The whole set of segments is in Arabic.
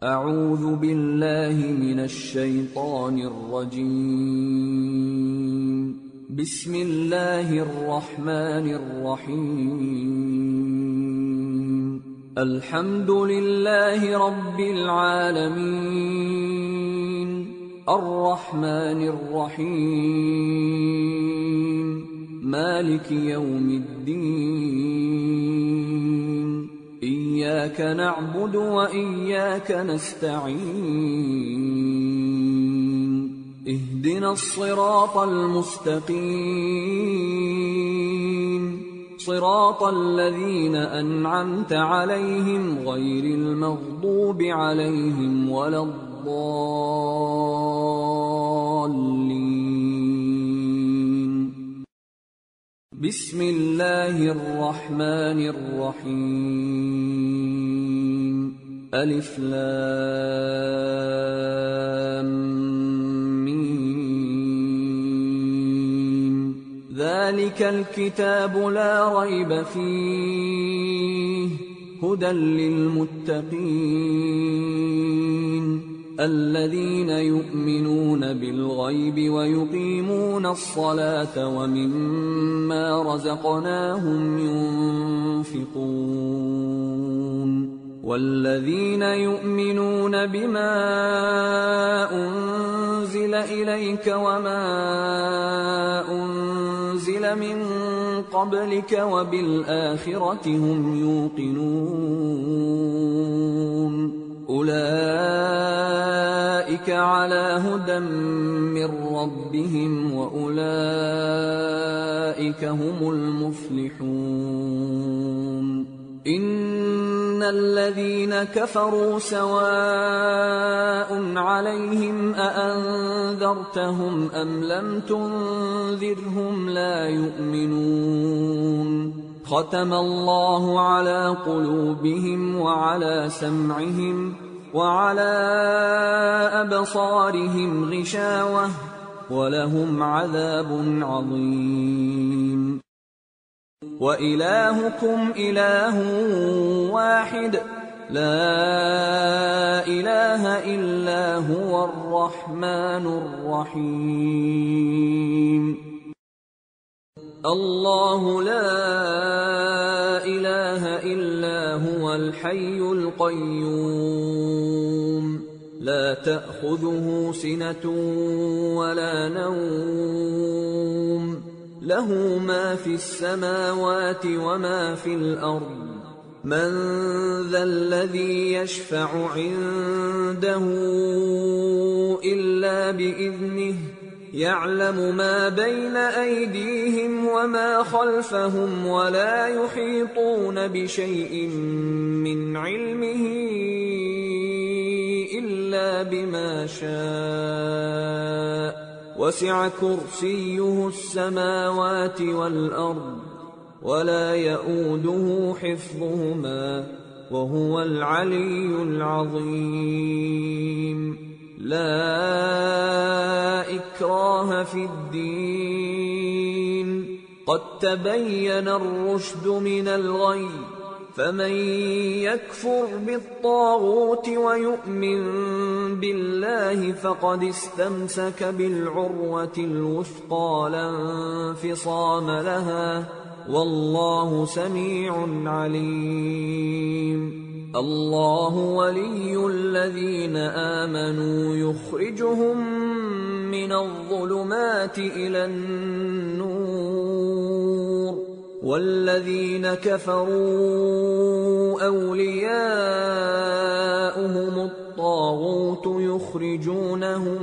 أعوذ بالله من الشيطان الرجيم. بسم الله الرحمن الرحيم. الحمد لله رب العالمين، الرحمن الرحيم، مالك يوم الدين، إياك نعبد وإياك نستعين، اهدنا الصراط المستقيم، صراط الذين أنعمت عليهم غير المغضوب عليهم ولا الضالين. بسم الله الرحمن الرحيم. ألف لام ميم. ذلك الكتاب لا ريب فيه، هدى للمتقين الذين يؤمنون بالغيب ويقيمون الصلاة ومما رزقناهم ينفقون والذين يؤمنون بما أنزل إليك وما أنزل من قبلك وبالآخرة هم يوقنون أولئك على هدى من ربهم وأولئك هم المفلحون. إن الذين كفروا سواء عليهم أأنذرتهم أم لم تنذرهم لا يؤمنون. ختم الله على قلوبهم وعلى سمعهم وعلى أبصارهم غشاوة ولهم عذاب عظيم. وإلهكم إله واحد لا إله إلا هو الرحمن الرحيم. الله لا إله إلا هو الحي القيوم، لا تأخذه سنة ولا نوم، له ما في السماوات وما في الأرض. من ذا الذي يشفع عنده إلا بإذنه، يعلم ما بين أيديهم وما خلفهم ولا يحيطون بشيء من علمه إلا بما شاء. وسع كرسيه السماوات والأرض ولا يئوده حفظهما وهو العلي العظيم. لا إكراه في الدين، قد تبين الرشد من الغي، فمن يكفر بالطاغوت ويؤمن بالله فقد استمسك بالعروة الوثقى لا انفصام لها، والله سميع عليم. الله ولي الذين آمنوا يخرجهم من الظلمات إلى النور، والذين كفروا أولياؤهم الطاغوت يخرجونهم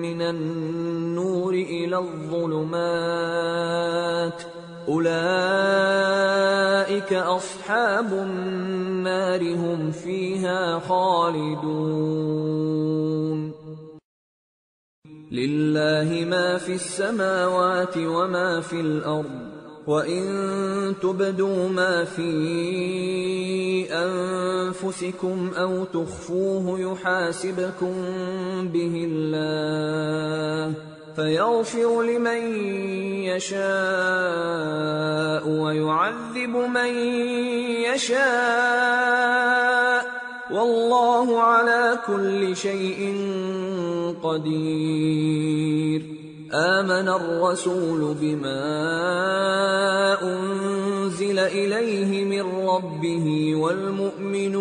من النور إلى الظلمات، أولئك أصحاب النار هم فيها خالدون. لله ما في السماوات وما في الأرض، وإن تبدوا ما في أنفسكم أو تخفوه يحاسبكم به الله، فيغفر لمن يشاء ويعذب من يشاء، والله على كل شيء قدير. آمن الرسول بما أنزل إليه من ربه والمؤمنون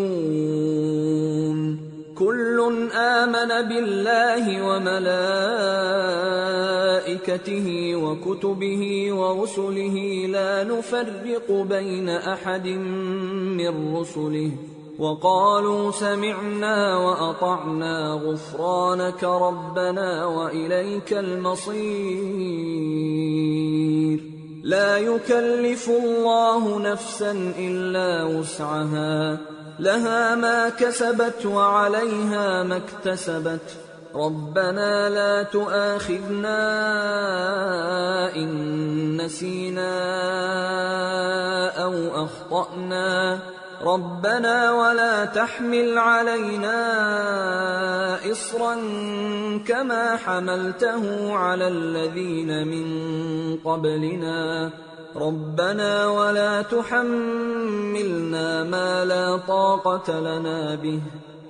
كل آمن بالله وملائكته وكتبه ورسله لا نفرق بين أحد من رسله وقالوا سمعنا وأطعنا غفرانك ربنا وإليك المصير. لا يكلف الله نفسا إلا وسعها لها ما كسبت وعليها ما اكتسبت ربنا لا تؤاخذنا إن نسينا أو أخطأنا ربنا ولا تحمل علينا إصرا كما حملته على الذين من قبلنا ربنا ولا تحملنا ما لا طاقة لنا به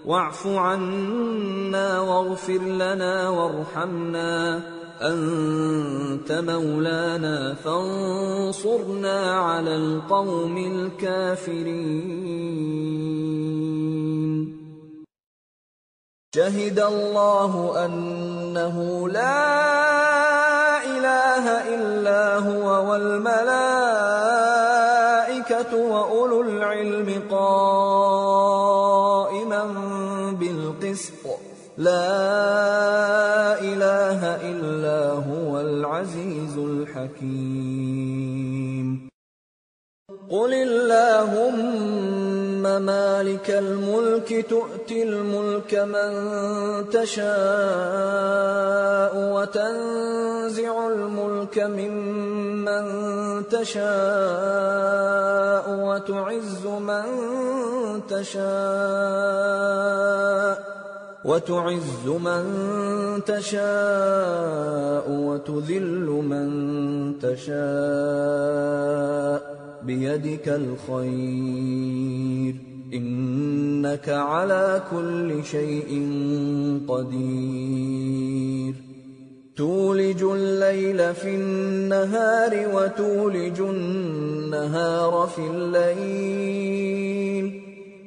واعف عنا واغفر لنا وارحمنا أنت مولانا فانصرنا على القوم الكافرين. شهد الله أنه لا إله إلا هو والملائكة وأولو العلم قائما بالقسط لا إله إلا هو العزيز الحكيم. قل اللهم مالك الملك تؤتي الملك من تشاء وتنزع الملك ممن تشاء وتعز من تشاء وتذل من تشاء بيدك الخير إنك على كل شيء قدير. تولج الليل في النهار وتولج النهار في الليل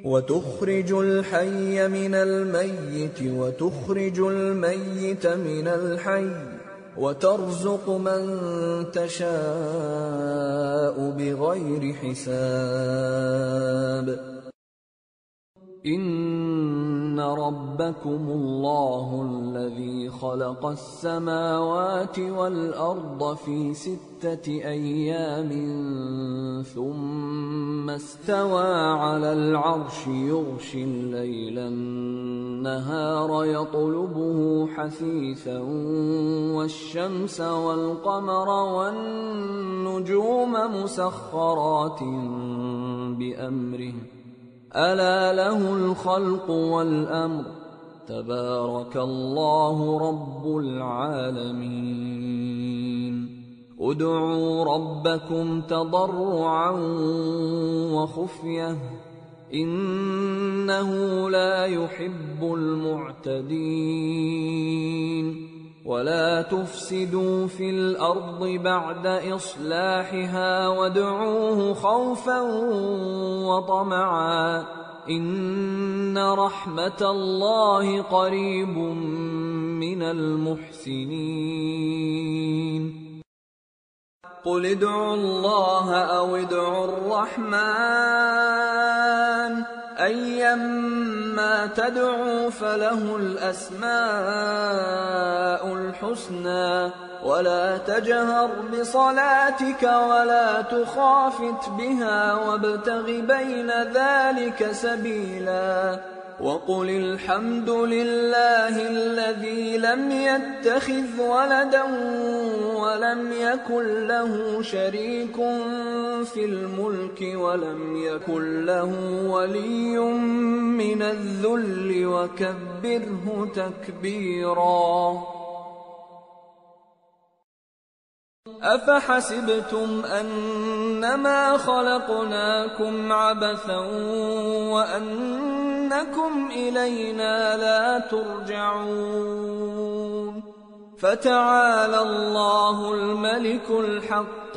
وتخرج الحي من الميت وتخرج الميت من الحي وترزق من تشاء بغير حساب. إن ربكم الله الذي خلق السماوات والأرض في 6 أيام ثم استوى على العرش يغشي الليل النهار يطلبه حثيثا والشمس والقمر والنجوم مسخرات بأمره ألا له الخلق والأمر تبارك الله رب العالمين. ادعوا ربكم تضرعا وخفية إنه لا يحب المعتدين. ولا تفسدوا في الأرض بعد إصلاحها وادعوه خوفا وطمعا إن رحمة الله قريب من المحسنين. قل ادعوا الله أو ادعوا الرحمن أيما تدعوا فله الأسماء الحسنى ولا تجهر بصلاتك ولا تخافت بها وابتغ بين ذلك سبيلا. وقل الحمد لله الذي لم يتخذ ولدا ولم يكن له شريك في الملك ولم يكن له ولي من الذل وكبره تكبيرا. أفحسبتم أنما خلقناكم عبثا وأنكم إنكم إلينا لا ترجعون فتعالى الله الملك الحق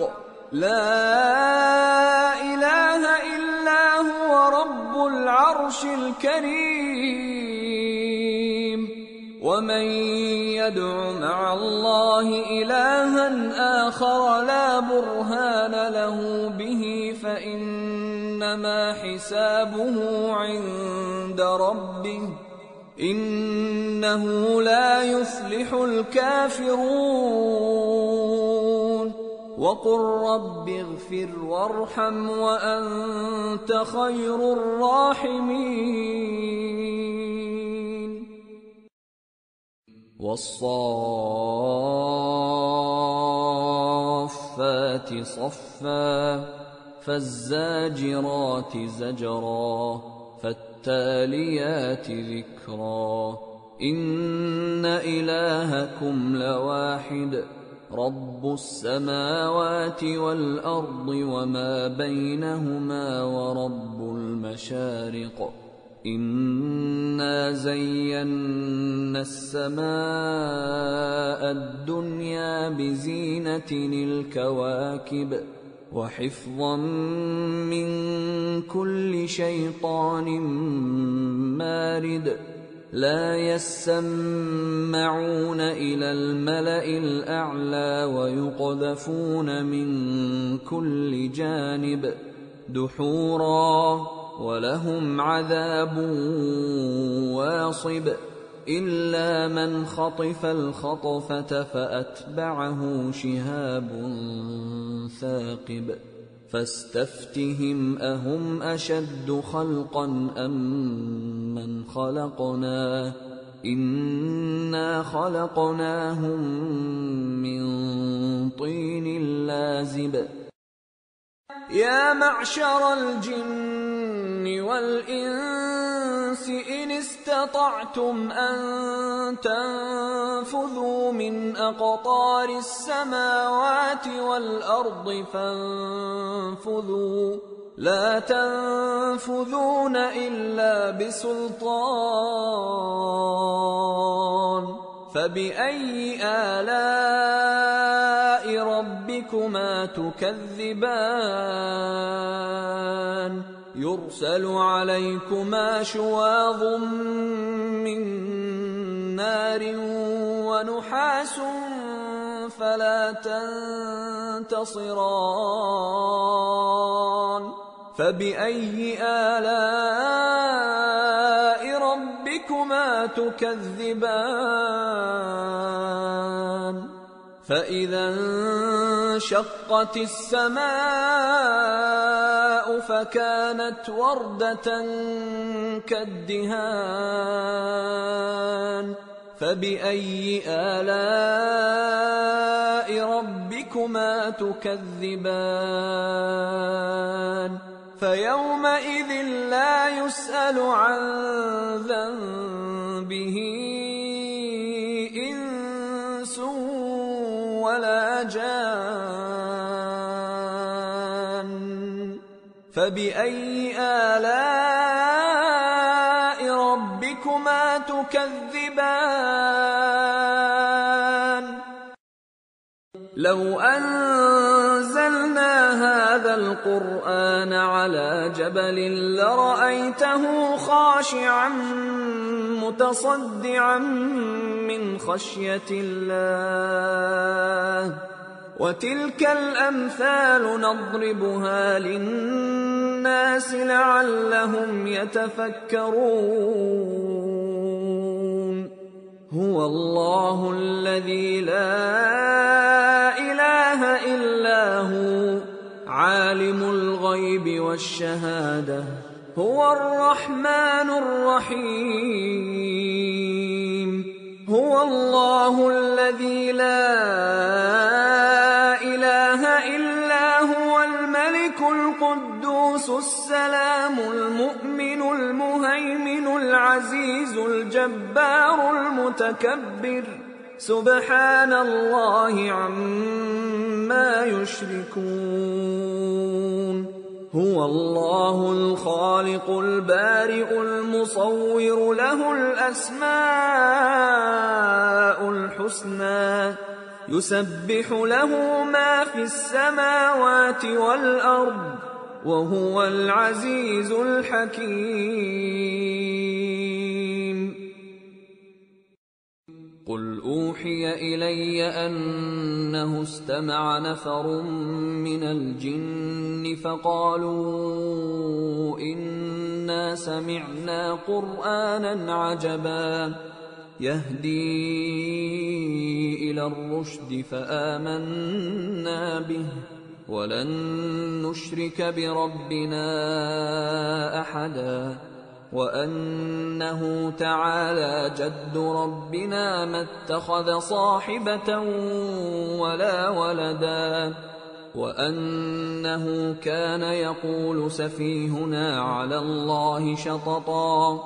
لا إله إلا هو رب العرش الكريم ومن يدع مع الله إلها آخر لا برهان له به فإنما حسابه عند ربه إنه لا يفلح الكافرون وقل رب اغفر وارحم وأنت خير الراحمين والصافات صفا فالزاجرات زجرا فالتاليات ذكرا إن إلهكم لواحد رب السماوات والأرض وما بينهما ورب المشارق إنا زينا السماء الدنيا بزينة الكواكب وحفظا من كل شيطان مارد لا يسمعون إلى الملأ الأعلى ويقذفون من كل جانب دحورا ولهم عذاب واصب إلا من خطف الخطفة فأتبعه شهاب ثاقب فاستفتهم أهم أشد خلقا أم من خلقنا إنا خلقناهم من طين لازب يا معشر الجن والإنس إن استطعتم أن تنفذوا من أقطار السماوات والأرض فانفذوا لا تنفذون إلا بسلطان فبأي آلاء ربكما تكذبان يرسل عليكما شواظ من نار ونحاس فلا تنتصران فبأي آلاء ربكما تكذبان فإذا انشقت السماء فكانت وردة كالدهان فبأي آلاء ربكما تكذبان فيومئذ لا يسأل عن ذنبه إنس ولا جان فبأي آلاء ربكما تكذبان لو أنزلنا هذا القرآن على جبل لرأيته خاشعا متصدعا من خشية الله وتلك الأمثال نضربها للناس لعلهم يتفكرون هو الله الذي لا إله إلا هو عالم الغيب والشهادة هو الرحمن الرحيم هو الله الذي لا إله إلا هو الملك القدوس السلام المؤمن المهيمن العزيز الجبار المتكبر سبحان الله عما يشركون هو الله الخالق البارئ المصور له الأسماء الحسنى يسبح له ما في السماوات والأرض وهو العزيز الحكيم. قل أوحي إلي أنه استمع نفر من الجن فقالوا إنا سمعنا قرآنا عجبا يهدي إلى الرشد فآمنا به ولن نشرك بربنا أحدا وأنه تعالى جد ربنا ما اتخذ صاحبة ولا ولدا وأنه كان يقول سفيهنا على الله شططا.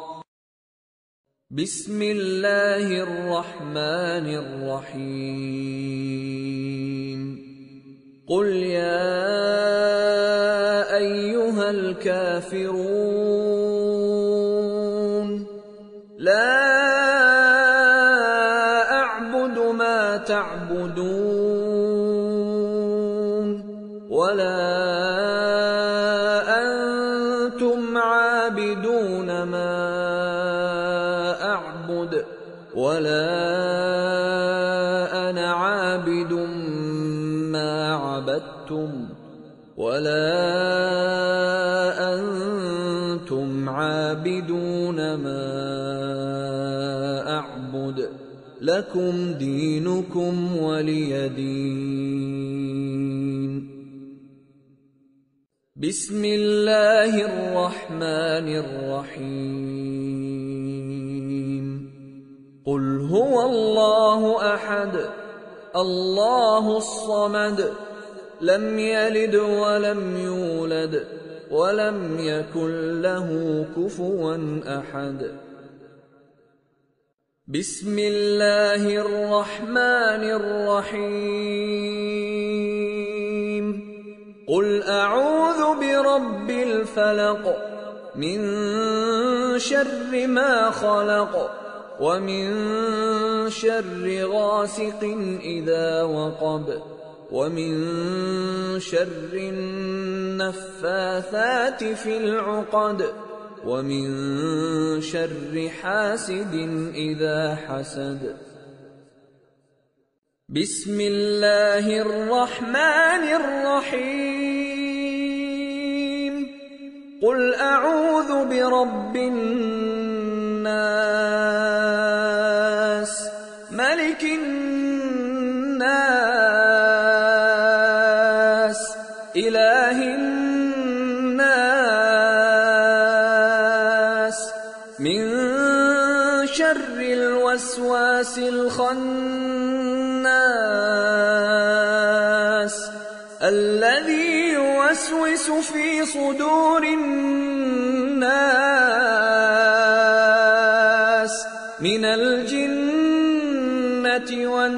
بسم الله الرحمن الرحيم. قل يا أيها الكافرون لا أعبد ما تعبدون ولا أنتم عابدون ما أعبد ولا أنا عابد ما عبدتم ولا أنتم عابدون ما أعبد لكم دينكم ولي دين. بسم الله الرحمن الرحيم. قل هو الله أحد الله الصمد لم يلد ولم يولد ولم يكن له كفوا أحد. بسم الله الرحمن الرحيم. قل أعوذ برب الفلق من شر ما خلق ومن شر غاسق إذا وقب ومن شر النفاثات في العقد ومن شر حاسد إذا حسد. بسم الله الرحمن الرحيم. قل أعوذ برب الناس ملك الناس إله الناس من شر الوسواس الخناس الذي يوسوس في صدور الناس من الجنة والناس.